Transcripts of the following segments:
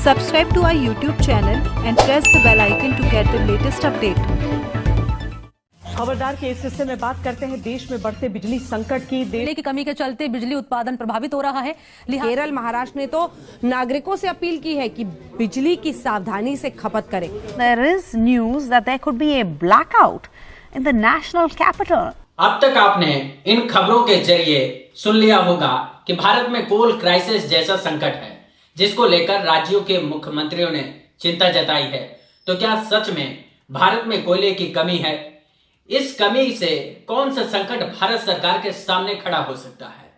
Subscribe to our YouTube channel and press the bell icon to get the latest update. खबरदार के इस हिस्से में बात करते हैं देश में बढ़ते बिजली संकट की। बिजली की कमी के चलते बिजली उत्पादन प्रभावित हो रहा है। केरल, महाराष्ट्र ने तो नागरिकों से अपील की है कि बिजली की सावधानी से खपत करें। There is news that there could be a blackout in the national capital. अब तक आपने इन खबरों के जरिए सुन लिया होगा कि भारत में कोल क्राइसिस जैसा संकट है, जिसको लेकर राज्यों के मुख्यमंत्रियों ने चिंता जताई है। तो क्या सच में भारत में कोयले की कमी है? इस कमी से कौन सा संकट भारत सरकार के सामने खड़ा हो सकता है,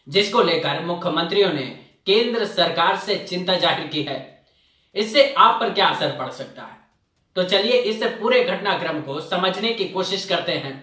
जिसको लेकर मुख्यमंत्रियों ने केंद्र सरकार से चिंता जाहिर की है? इससे आप पर क्या असर पड़ सकता है? तो चलिए इस पूरे घटनाक्रम को समझने की कोशिश करते हैं।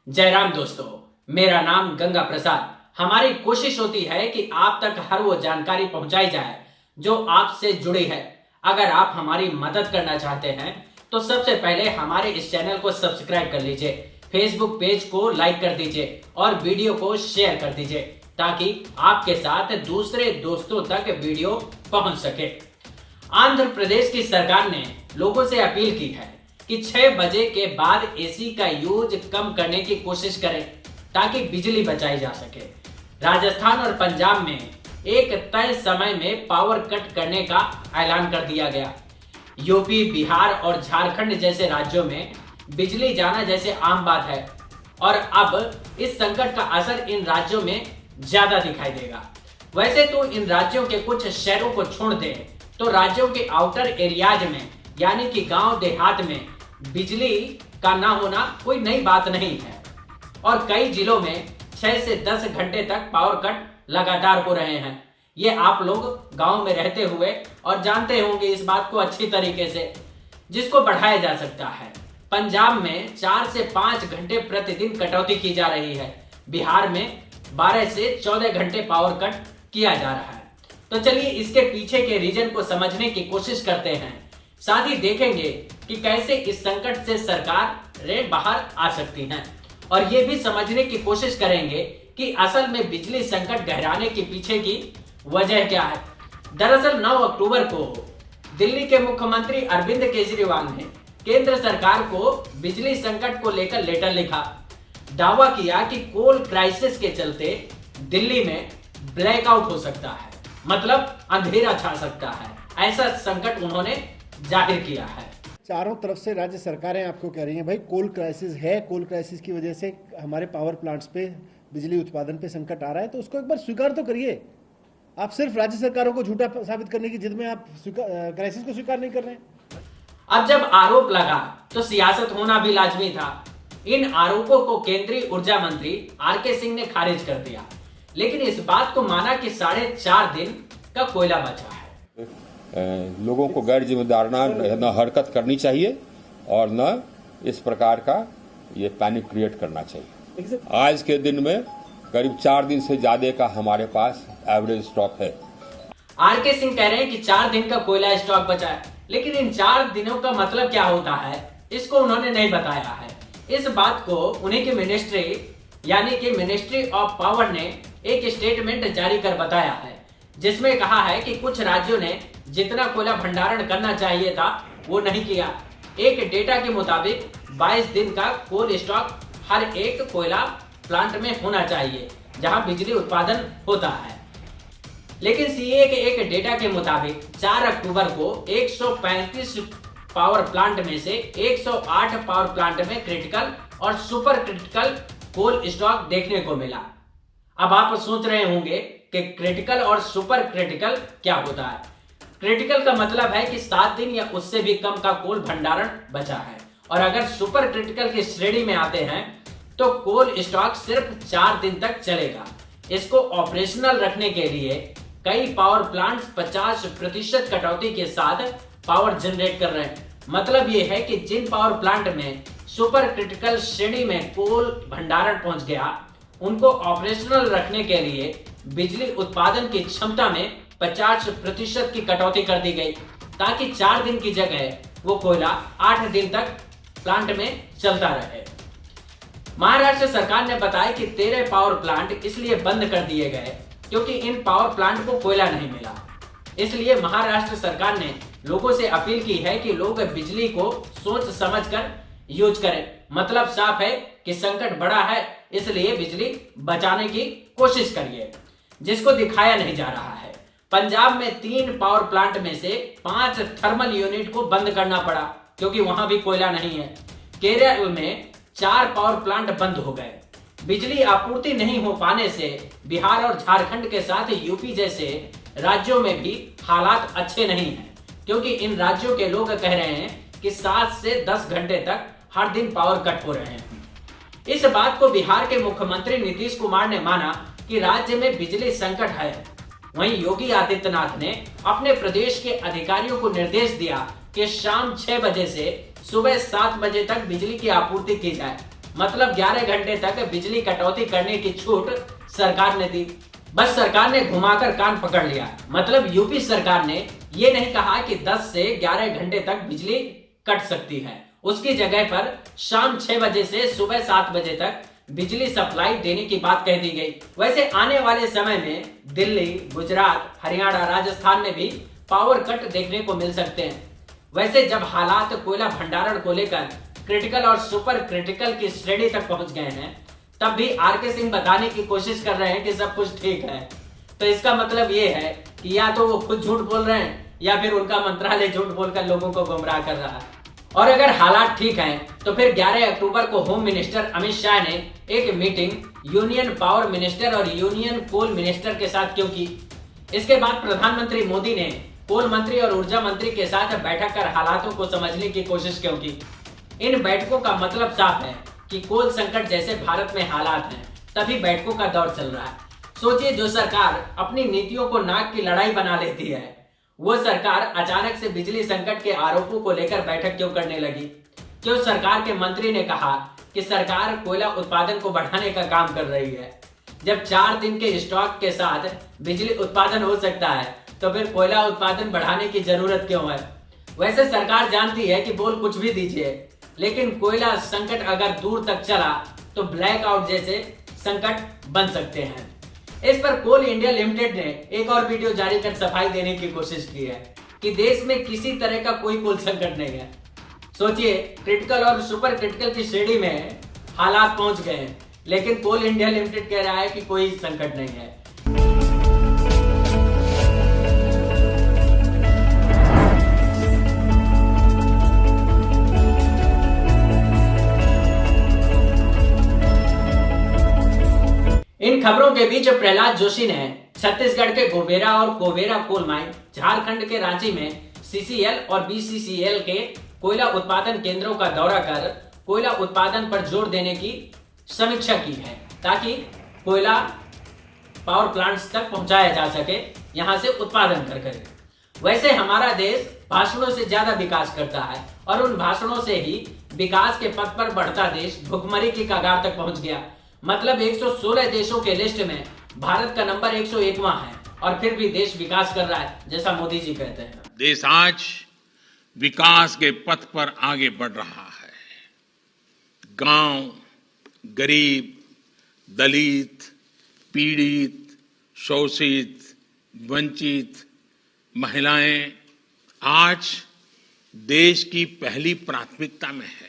जय राम दोस्तों, मेरा नाम गंगा प्रसाद। हमारी कोशिश होती है कि आप तक हर वो जानकारी पहुंचाई जाए जो आपसे जुड़ी है। अगर आप हमारी मदद करना चाहते हैं तो सबसे पहले हमारे इस चैनल को सब्सक्राइब कर लीजिए, फेसबुक पेज को लाइक कर दीजिए और वीडियो को शेयर कर दीजिए, ताकि आपके साथ दूसरे दोस्तों तक वीडियो पहुंच सके। आंध्र प्रदेश की सरकार ने लोगों से अपील की है कि 6 बजे के बाद एसी का यूज कम करने की कोशिश करें, ताकि बिजली बचाई जा सके। राजस्थान और पंजाब में एक तय समय में पावर कट करने का ऐलान कर दिया गया। यूपी, बिहार और झारखंड जैसे राज्यों में बिजली जाना जैसे आम बात है, और अब इस संकट का असर इन राज्यों में ज्यादा दिखाई देगा। वैसे तो इन राज्यों के कुछ शहरों को छोड़ दें तो राज्यों के आउटर एरियाज में, यानी कि गांव देहात में बिजली का ना होना कोई नई बात नहीं है, और कई जिलों में 6 से 10 घंटे तक पावर कट लगातार हो रहे हैं। ये आप लोग गांव में रहते हुए और जानते होंगे इस बात को अच्छी तरीके से, जिसको बढ़ाया जा सकता है। पंजाब में 4 से 5 घंटे प्रतिदिन कटौती की जा रही है। बिहार में 12 से 14 घंटे पावर कट किया जा रहा है। तो चलिए इसके पीछे के रीजन को समझने की कोशिश करते हैं। साथ ही देखेंगे कि कैसे इस संकट से सरकार बाहर आ सकती है, और ये भी समझने की कोशिश करेंगे कि असल में बिजली संकट गहराने के पीछे की वजह क्या है। दरअसल 9 अक्टूबर को दिल्ली के मुख्यमंत्री अरविंद केजरीवाल ने केंद्र सरकार को बिजली संकट को लेकर लेटर लिखा। दावा किया कि कोल क्राइसिस के चलते दिल्ली में ब्लैकआउट हो सकता है, मतलब अंधेरा छा सकता है। ऐसा संकट उन्होंने जाहिर किया है। चारों तरफ से राज्य सरकारें आपको कह रही हैं, भाई कोल क्राइसिस है, कोल क्राइसिस की वजह से हमारे पावर प्लांट्स पे बिजली उत्पादन पे संकट आ रहा है, तो उसको एक बार स्वीकार तो करिए। आप सिर्फ राज्य सरकारों को झूठा साबित करने की जिद में आप क्राइसिस को स्वीकार नहीं कर रहे हैं। अब जब आरोप लगा तो सियासत होना भी लाजमी था। इन आरोपों को केंद्रीय ऊर्जा मंत्री आर.के. सिंह ने खारिज कर दिया, लेकिन इस बात को माना कि 4.5 दिन का कोयला बचा है। लोगों को गैर जिम्मेदार न हरकत करनी चाहिए और न इस प्रकार का ये पैनिक क्रिएट करना चाहिए। आज के दिन में करीब 4 दिन से ज्यादा का हमारे पास एवरेज स्टॉक है। आर.के. सिंह कह रहे हैं कि 4 दिन का कोयला स्टॉक बचा है, लेकिन इन 4 दिनों का मतलब क्या होता है इसको उन्होंने नहीं बताया है। इस बात को उन्हीं की मिनिस्ट्री यानी कि मिनिस्ट्री ऑफ पावर ने एक स्टेटमेंट जारी कर बताया है, जिसमें कहा है कि कुछ राज्यों ने जितना कोयला भंडारण करना चाहिए था वो नहीं किया। एक डेटा के मुताबिक 22 दिन का कोल स्टॉक हर एक कोयला प्लांट में होना चाहिए जहां बिजली उत्पादन होता है। लेकिन सीए के एक डेटा के मुताबिक 4 अक्टूबर को 135 पावर प्लांट में से 108 पावर प्लांट में क्रिटिकल और सुपर क्रिटिकल कोल स्टॉक देखने को मिला। अब आप सोच रहे होंगे कि क्रिटिकल और सुपर क्रिटिकल क्या होता है। क्रिटिकल का मतलब है कि 7 दिन या उससे भी कम का कोल भंडारण बचा है, और अगर सुपर क्रिटिकल की श्रेणी में आते हैं तो कोल स्टॉक सिर्फ 4 दिन तक चलेगा। इसको ऑपरेशनल रखने के लिए कई पावर प्लांट्स 50% कटौती के साथ पावर जनरेट कर रहे हैं। मतलब ये है कि जिन पावर प्लांट में सुपर क्रिटिकल श्रेणी में कोल भंडारण पहुंच गया, उनको ऑपरेशनल रखने के लिए बिजली उत्पादन की क्षमता में 50% की कटौती कर दी गई, ताकि 4 दिन की जगह वो कोयला 8 दिन तक प्लांट में चलता रहे। महाराष्ट्र सरकार ने बताया कि 13 पावर प्लांट इसलिए बंद कर दिए गए क्योंकि इन पावर प्लांट को कोयला नहीं मिला। इसलिए महाराष्ट्र सरकार ने लोगों से अपील की है कि लोग बिजली को सोच समझकर यूज करें। मतलब साफ है कि संकट बड़ा है, इसलिए बिजली बचाने की कोशिश करिए, जिसको दिखाया नहीं जा रहा है। पंजाब में 3 पावर प्लांट में से 5 थर्मल यूनिट को बंद करना पड़ा क्योंकि वहां भी कोयला नहीं है। केरल में 4 पावर प्लांट बंद हो गए। बिजली आपूर्ति नहीं हो पाने से बिहार और झारखंड के साथ यूपी जैसे राज्यों में भी हालात अच्छे नहीं हैं, क्योंकि इन राज्यों के लोग कह रहे हैं कि 7 से 10 घंटे तक हर दिन पावर कट हो रहे हैं। इस बात को बिहार के मुख्यमंत्री नीतीश कुमार ने माना कि राज्य में बिजली संकट है। वहीं योगी आदित्यनाथ ने अपने प्रदेश के अधिकारियों को निर्देश दिया कि शाम 6 बजे से सुबह 7 बजे तक बिजली की आपूर्ति की जाए। मतलब 11 घंटे तक बिजली कटौती करने की छूट सरकार ने दी। बस सरकार ने घुमाकर कान पकड़ लिया। मतलब यूपी सरकार ने ये नहीं कहा कि 10 से 11 घंटे तक बिजली कट सकती है, उसकी जगह पर शाम 6 बजे से सुबह 7 बजे तक बिजली सप्लाई देने की बात कह दी गई। वैसे आने वाले समय में दिल्ली, गुजरात, हरियाणा, राजस्थान में भी पावर कट देखने को मिल सकते हैं। वैसे जब हालात कोयला भंडारण को लेकर क्रिटिकल और सुपर क्रिटिकल की श्रेणी तक पहुंच गए हैं, तब भी आरके सिंह बताने की कोशिश कर रहे हैं कि सब कुछ ठीक है। तो इसका मतलब ये है कि या तो वो खुद झूठ बोल रहे हैं या फिर उनका मंत्रालय झूठ बोलकर लोगों को गुमराह कर रहा है। और अगर हालात ठीक हैं तो फिर 11 अक्टूबर को होम मिनिस्टर अमित शाह ने एक मीटिंग यूनियन पावर मिनिस्टर और यूनियन कोल मिनिस्टर के साथ क्यों की? इसके बाद प्रधानमंत्री मोदी ने कोल मंत्री और ऊर्जा मंत्री के साथ बैठक कर हालातों को समझने की कोशिश क्यों की? इन बैठकों का मतलब साफ है कि कोल संकट जैसे भारत में हालात हैं, तभी बैठकों का दौर चल रहा है। सोचिए, जो सरकार अपनी नीतियों को नाक की लड़ाई बना लेती है, वो सरकार अचानक से बिजली संकट के आरोपों को लेकर बैठक क्यों करने लगी? क्यों सरकार के मंत्री ने कहा कि सरकार कोयला उत्पादन को बढ़ाने का काम कर रही है? जब 4 दिन के स्टॉक के साथ बिजली उत्पादन हो सकता है, तो फिर कोयला उत्पादन बढ़ाने की जरूरत क्यों है? वैसे सरकार जानती है कि बोल कुछ भी दीजिए, लेकिन कोयला संकट अगर दूर तक चला तो ब्लैकआउट जैसे संकट बन सकते हैं। इस पर कोल इंडिया लिमिटेड ने एक और वीडियो जारी कर सफाई देने की कोशिश की है कि देश में किसी तरह का कोई कोल संकट नहीं है। सोचिए, क्रिटिकल और सुपर क्रिटिकल की श्रेणी में हालात पहुंच गए हैं, लेकिन कोल इंडिया लिमिटेड कह रहा है कि कोई संकट नहीं है। इन खबरों के बीच प्रहलाद जोशी ने छत्तीसगढ़ के गोबेरा और कोबेरा कोल माइन, झारखंड के रांची में सीसीएल और बीसीसीएल के कोयला उत्पादन केंद्रों का दौरा कर कोयला उत्पादन पर जोर देने की समीक्षा की है, ताकि कोयला पावर प्लांट्स तक पहुंचाया जा सके, यहां से उत्पादन कर। वैसे हमारा देश भाषणों से ज्यादा विकास करता है और उन भाषणों से ही विकास के पथ पर बढ़ता देश भुखमरी की कगार तक पहुंच गया। मतलब 116 देशों के लिस्ट में भारत का नंबर 101वां है और फिर भी देश विकास कर रहा है, जैसा मोदी जी कहते हैं। देश आज विकास के पथ पर आगे बढ़ रहा है। गांव, गरीब, दलित, पीड़ित, शोषित, वंचित, महिलाएं आज देश की पहली प्राथमिकता में है।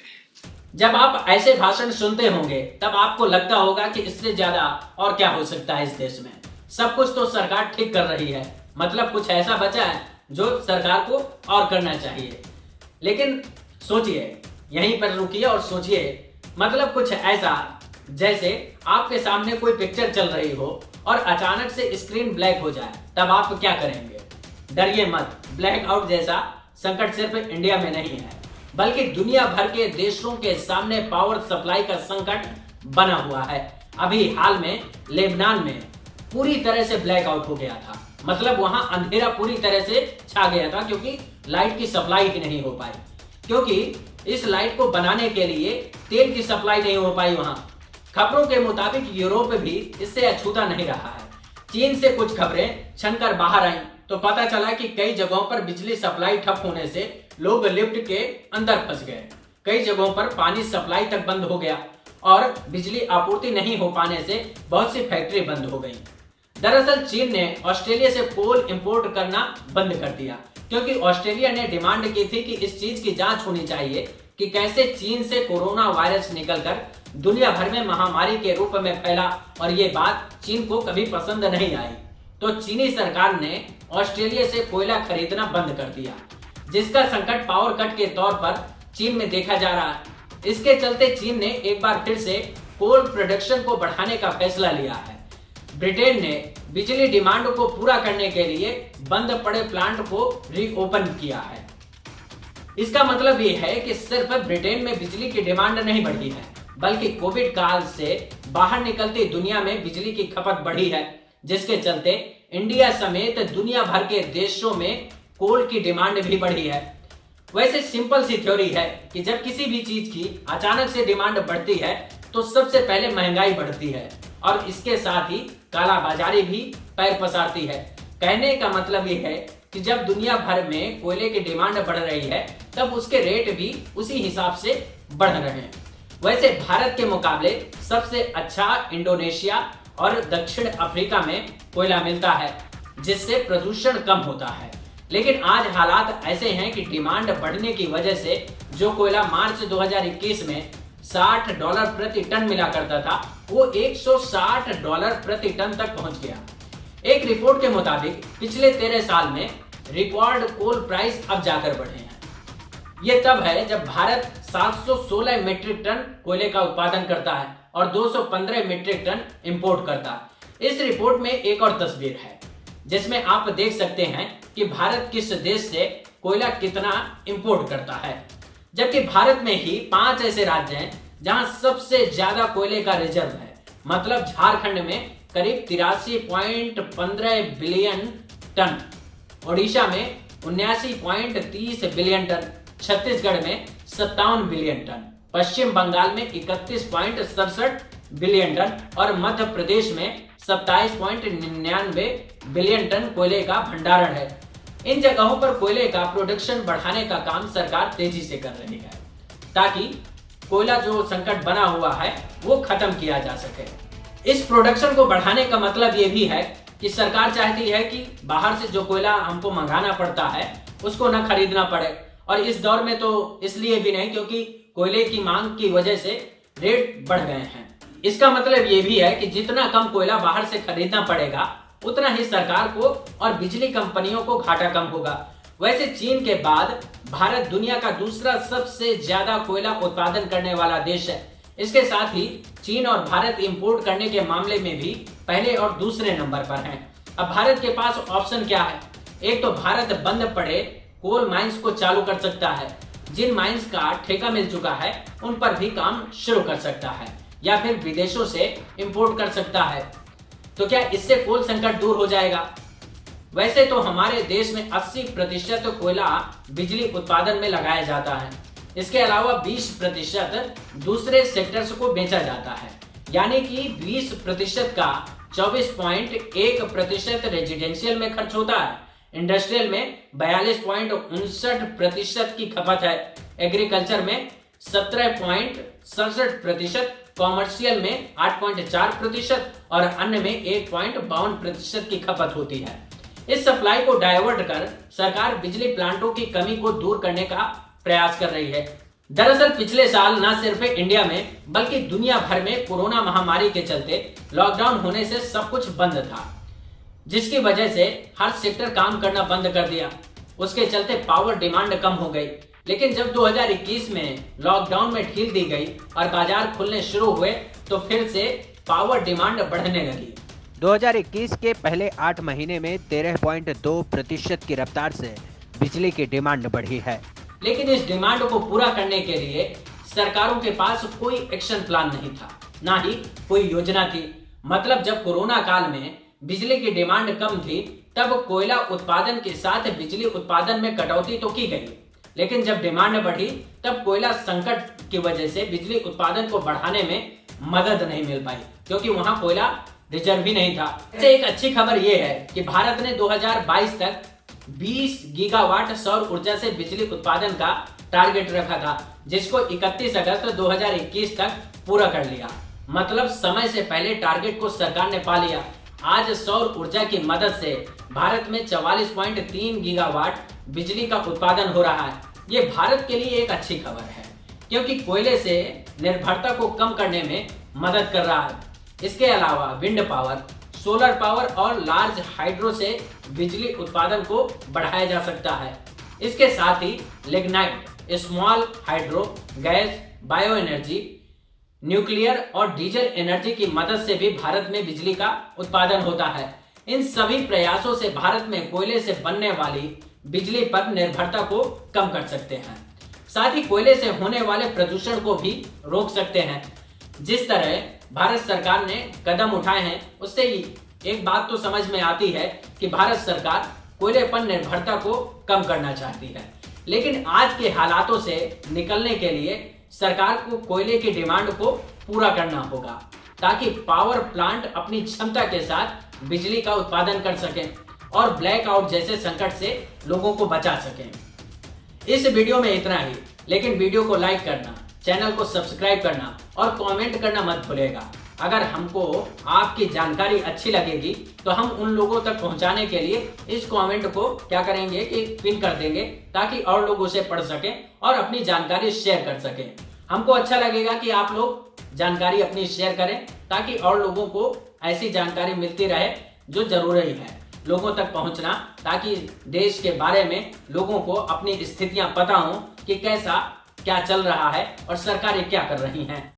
जब आप ऐसे भाषण सुनते होंगे तब आपको लगता होगा कि इससे ज्यादा और क्या हो सकता है इस देश में। सब कुछ तो सरकार ठीक कर रही है, मतलब कुछ ऐसा बचा है जो सरकार को और करना चाहिए। लेकिन सोचिए, यहीं पर रुकिए और सोचिए, मतलब कुछ ऐसा जैसे आपके सामने कोई पिक्चर चल रही हो और अचानक से स्क्रीन ब्लैक हो जाए, तब आप क्या करेंगे? डरिए मत, ब्लैकआउट जैसा संकट सिर्फ इंडिया में नहीं है, बल्कि दुनिया भर के देशों के सामने पावर सप्लाई का संकट बना हुआ है। अभी हाल में लेबनान में पूरी तरह से ब्लैकआउट हो गया था, मतलब वहां अंधेरा पूरी तरह से छा गया था, क्योंकि लाइट की सप्लाई ही नहीं हो पाई, क्योंकि इस लाइट को बनाने के लिए तेल की सप्लाई नहीं हो पाई वहां। खबरों के मुताबिक यूरोप भी इससे अछूता नहीं रहा है। चीन से कुछ खबरें छनकर बाहर आई तो पता चला कि कई जगहों पर बिजली सप्लाई ठप होने से लोग लिफ्ट के अंदर फंस गए। कई जगहों पर पानी सप्लाई तक बंद हो गया और बिजली आपूर्ति नहीं हो पाने से बहुत सी फैक्ट्री बंद हो गई। दरअसल चीन ने ऑस्ट्रेलिया से कोल इंपोर्ट करना बंद कर दिया, क्योंकि ऑस्ट्रेलिया ने डिमांड की थी कि इस चीज की जांच होनी चाहिए कि कैसे चीन से कोरोना वायरस निकलकर दुनिया भर में महामारी के रूप में फैला, और ये बात चीन को कभी पसंद नहीं आई। तो चीनी सरकार ने ऑस्ट्रेलिया से कोयला खरीदना बंद कर दिया, जिसका संकट पावर कट के तौर पर चीन में देखा जा रहा है। इसके चलते चीन ने एक बार फिर से कोल प्रोडक्शन को बढ़ाने का फैसला लिया है। ब्रिटेन ने बिजली डिमांड को पूरा करने के लिए बंद पड़े प्लांट को रीओपन किया है। इसका मतलब ये है कि सिर्फ ब्रिटेन में बिजली की डिमांड नहीं बढ़ी है, बल्कि कोविड काल से बाहर निकलती दुनिया में बिजली की खपत बढ़ी है, जिसके चलते इंडिया समेत दुनिया भर के देशों में कोल की डिमांड भी बढ़ी है। वैसे सिंपल सी थ्योरी है कि जब किसी भी चीज की अचानक से डिमांड बढ़ती है तो सबसे पहले महंगाई बढ़ती है, और इसके साथ ही कालाबाजारी भी पैर पसारती है। कहने का मतलब ये है कि जब दुनिया भर में कोयले की डिमांड बढ़ रही है तब उसके रेट भी उसी हिसाब से बढ़ रहे हैं। वैसे भारत के मुकाबले सबसे अच्छा इंडोनेशिया और दक्षिण अफ्रीका में कोयला मिलता है, जिससे प्रदूषण कम होता है। लेकिन आज हालात ऐसे हैं कि डिमांड बढ़ने की वजह से जो कोयला मार्च 2021 में $60 प्रति टन मिला करता था, वो $160 प्रति टन तक पहुंच गया। एक रिपोर्ट के मुताबिक पिछले 13 साल में रिकॉर्ड कोल प्राइस अब जाकर बढ़े हैं। ये तब है जब भारत 716 मीट्रिक टन कोयले का उत्पादन करता है और 215 मीट्रिक टन इंपोर्ट करता है। इस रिपोर्ट में एक और तस्वीर है, जिसमें आप देख सकते हैं कि भारत किस देश से कोयला कितना इंपोर्ट करता है, जबकि भारत में ही 5 ऐसे राज्य हैं जहां सबसे ज्यादा कोयले का रिजर्व है। मतलब झारखंड में करीब 83.15 बिलियन टन, ओडिशा में 79.30 बिलियन टन, छत्तीसगढ़ में 57 बिलियन टन, पश्चिम बंगाल में 31.67 बिलियन टन और मध्य प्रदेश में 27.99 बिलियन टन कोयले का भंडारण है। इन जगहों पर कोयले का प्रोडक्शन बढ़ाने का काम सरकार तेजी से कर रही है, ताकि कोयला जो संकट बना हुआ है वो खत्म किया जा सके। इस प्रोडक्शन को बढ़ाने का मतलब ये भी है कि सरकार चाहती है कि बाहर से जो कोयला हमको मंगाना पड़ता है उसको न खरीदना पड़े, और इस दौर में तो इसलिए भी नहीं क्योंकि कोयले की मांग की वजह से रेट बढ़ गए हैं। इसका मतलब ये भी है कि जितना कम कोयला बाहर से खरीदना पड़ेगा उतना ही सरकार को और बिजली कंपनियों को घाटा कम होगा। वैसे चीन के बाद भारत दुनिया का दूसरा सबसे ज्यादा कोयला उत्पादन करने वाला देश है। इसके साथ ही चीन और भारत इंपोर्ट करने के मामले में भी पहले और दूसरे नंबर पर हैं। अब भारत के पास ऑप्शन क्या है? एक तो भारत बंद पड़े कोल माइंस को चालू कर सकता है, जिन माइंस का ठेका मिल चुका है उन पर भी काम शुरू कर सकता है, या फिर विदेशों से इंपोर्ट कर सकता है। तो क्या इससे कोल संकट दूर हो जाएगा? वैसे तो हमारे देश में 80% कोयला बिजली उत्पादन में लगाया जाता है। इसके अलावा 20% दूसरे सेक्टर्स को बेचा जाता है, यानी कि 20% का 24.1% रेजिडेंशियल में खर्च होता है। इंडस्ट्रियल में 42.59% की खपत है, एग्रीकल्चर में 17.67%, कॉमर्शियल में 8.4% और अन्य में 1.52% की खपत होती है। इस सप्लाई को डाइवर्ट कर सरकार बिजली प्लांटों की कमी को दूर करने का प्रयास कर रही है। दरअसल पिछले साल न सिर्फ इंडिया में बल्कि दुनिया भर में कोरोना महामारी के चलते लॉकडाउन होने से सब कुछ बंद था, जिसकी वजह से हर सेक्टर काम करना बंद कर दिया। उसके चलते पावर डिमांड कम हो गई। लेकिन जब 2021 में लॉकडाउन में ढील दी गई और बाजार खुलने शुरू हुए तो फिर से पावर डिमांड बढ़ने लगी। 2021 के पहले 8 महीने में 13.2% की रफ्तार से बिजली की डिमांड बढ़ी है। लेकिन इस डिमांड को पूरा करने के लिए सरकारों के पास कोई एक्शन प्लान नहीं था, ना ही कोई योजना थी। मतलब जब कोरोना काल में बिजली की डिमांड कम थी तब कोयला उत्पादन के साथ बिजली उत्पादन में कटौती तो की गई, लेकिन जब डिमांड बढ़ी तब कोयला संकट की वजह से बिजली उत्पादन को बढ़ाने में मदद नहीं मिल पाई, क्योंकि वहां कोयला रिजर्व भी नहीं था। इससे एक अच्छी खबर यह है कि भारत ने 2022 तक 20 गीगावाट सौर ऊर्जा से बिजली उत्पादन का टारगेट रखा था, जिसको 31 अगस्त 2021 तक पूरा कर लिया। मतलब समय से पहले टारगेट को सरकार ने पा लिया। आज सौर ऊर्जा की मदद से भारत में 44.3 गीगावाट बिजली का उत्पादन हो रहा है। ये भारत के लिए एक अच्छी खबर है, क्योंकि कोयले से निर्भरता को कम करने में मदद कर रहा है। इसके अलावा विंड पावर, सोलर पावर और लार्ज हाइड्रो से बिजली उत्पादन को बढ़ाया जा सकता है। इसके साथ ही lignite, small hydro, gas, bio energy, nuclear और डीजल एनर्जी की मदद से भी भारत में बिजली का उत्पादन होता है। इन सभी प्रयासों से भारत में कोयले से बनने वाली बिजली पर निर्भरता को कम कर सकते हैं। साथ ही कोयले से होने वाले प्रदूषण को भी रोक सकते हैं। जिस तरह भारत सरकार ने कदम उठाए हैं, उससे एक बात तो समझ में आती है कि भारत सरकार कोयले पर निर्भरता को कम करना चाहती है। लेकिन आज के हालातों से निकलने के लिए सरकार को कोयले की डिमांड को पूरा करना होगा, ताकि पावर प्लांट अपनी क्षमता के साथ बिजली का उत्पादन कर सकें और ब्लैकआउट जैसे संकट से लोगों को बचा सकें। इस वीडियो में इतना ही, लेकिन वीडियो को लाइक करना, चैनल को सब्सक्राइब करना और कमेंट करना मत भूलिएगा। अगर हमको आपकी जानकारी अच्छी लगेगी तो हम उन लोगों तक पहुंचाने के लिए इस कमेंट को क्या करेंगे कि पिन कर देंगे, ताकि और लोग उसे पढ़ सकें और अपनी जानकारी शेयर कर सकें। हमको अच्छा लगेगा कि आप लोग जानकारी अपनी शेयर करें, ताकि और लोगों को ऐसी जानकारी मिलती रहे जो जरूरी है लोगों तक पहुंचना, ताकि देश के बारे में लोगों को अपनी स्थितियां पता हो कि कैसा क्या चल रहा है और सरकारें क्या कर रही हैं।